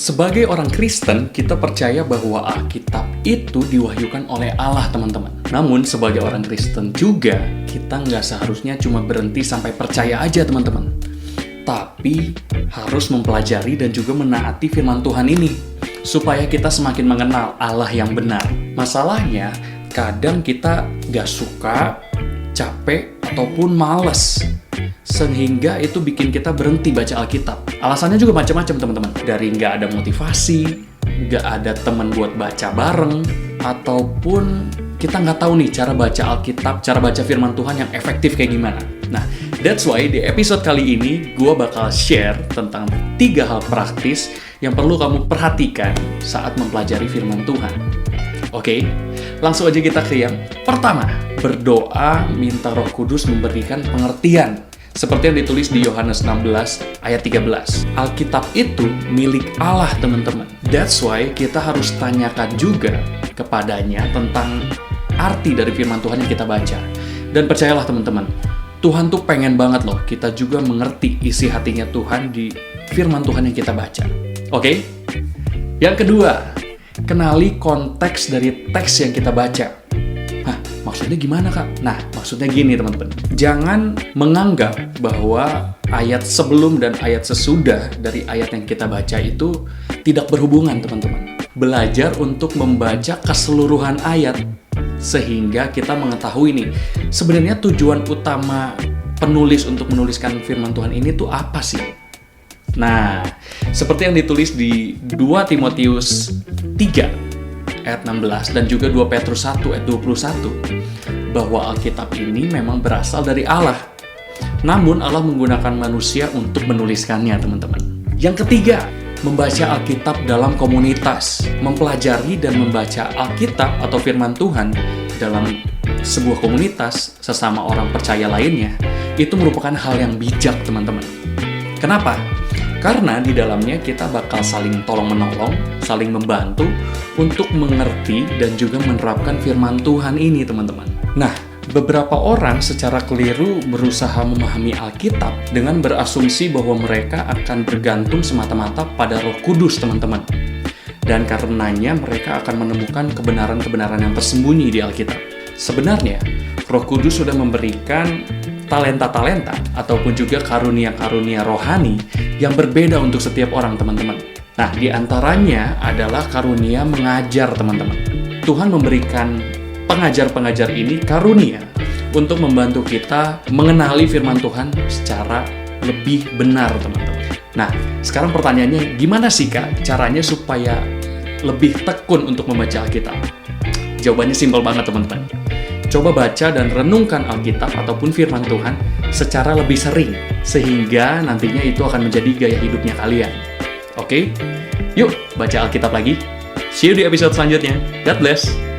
Sebagai orang Kristen, kita percaya bahwa Alkitab itu diwahyukan oleh Allah, teman-teman. Namun, sebagai orang Kristen juga, kita nggak seharusnya cuma berhenti sampai percaya aja, teman-teman. Tapi, harus mempelajari dan juga menaati firman Tuhan ini, supaya kita semakin mengenal Allah yang benar. Masalahnya, kadang kita nggak suka, capek, ataupun males. Sehingga itu bikin kita berhenti baca Alkitab. Alasannya juga macam-macam, teman-teman. Dari nggak ada motivasi, nggak ada teman buat baca bareng, ataupun kita nggak tahu nih cara baca Alkitab, cara baca firman Tuhan yang efektif kayak gimana. Nah, that's why di episode kali ini, gue bakal share tentang 3 hal praktis yang perlu kamu perhatikan saat mempelajari firman Tuhan. Oke, langsung aja kita ke yang pertama. Berdoa minta Roh Kudus memberikan pengertian. Seperti yang ditulis di Yohanes 16 ayat 13. Alkitab itu milik Allah, teman-teman. That's why kita harus tanyakan juga kepadanya tentang arti dari firman Tuhan yang kita baca. Dan percayalah, teman-teman, Tuhan tuh pengen banget loh kita juga mengerti isi hatinya Tuhan di firman Tuhan yang kita baca. Oke? Yang kedua, kenali konteks dari teks yang kita baca. Maksudnya gimana, Kak? Nah, maksudnya gini, teman-teman. Jangan menganggap bahwa ayat sebelum dan ayat sesudah dari ayat yang kita baca itu tidak berhubungan, teman-teman. Belajar untuk membaca keseluruhan ayat sehingga kita mengetahui nih, sebenarnya tujuan utama penulis untuk menuliskan firman Tuhan ini tuh apa sih? Nah, seperti yang ditulis di 2 Timotius 3 ayat 16 dan juga 2 Petrus 1 ayat 21, bahwa Alkitab ini memang berasal dari Allah. Namun Allah menggunakan manusia untuk menuliskannya, teman-teman. Yang ketiga, membaca Alkitab dalam komunitas. Mempelajari dan membaca Alkitab atau firman Tuhan dalam sebuah komunitas sesama orang percaya lainnya, itu merupakan hal yang bijak, teman-teman. Kenapa? Karena di dalamnya kita bakal saling tolong-menolong, saling membantu untuk mengerti dan juga menerapkan firman Tuhan ini, teman-teman. Nah, beberapa orang secara keliru berusaha memahami Alkitab dengan berasumsi bahwa mereka akan bergantung semata-mata pada Roh Kudus, teman-teman. Dan karenanya mereka akan menemukan kebenaran-kebenaran yang tersembunyi di Alkitab. Sebenarnya, Roh Kudus sudah memberikan talenta-talenta ataupun juga karunia-karunia rohani yang berbeda untuk setiap orang, teman-teman. Nah, di antaranya adalah karunia mengajar, teman-teman. Tuhan memberikan pengajar-pengajar ini karunia untuk membantu kita mengenali firman Tuhan secara lebih benar, teman-teman. Nah, sekarang pertanyaannya, gimana sih, Kak, caranya supaya lebih tekun untuk membaca Alkitab? Jawabannya simpel banget, teman-teman. Coba baca dan renungkan Alkitab ataupun firman Tuhan secara lebih sering, sehingga nantinya itu akan menjadi gaya hidupnya kalian. Oke? Yuk, baca Alkitab lagi. See you di episode selanjutnya. God bless!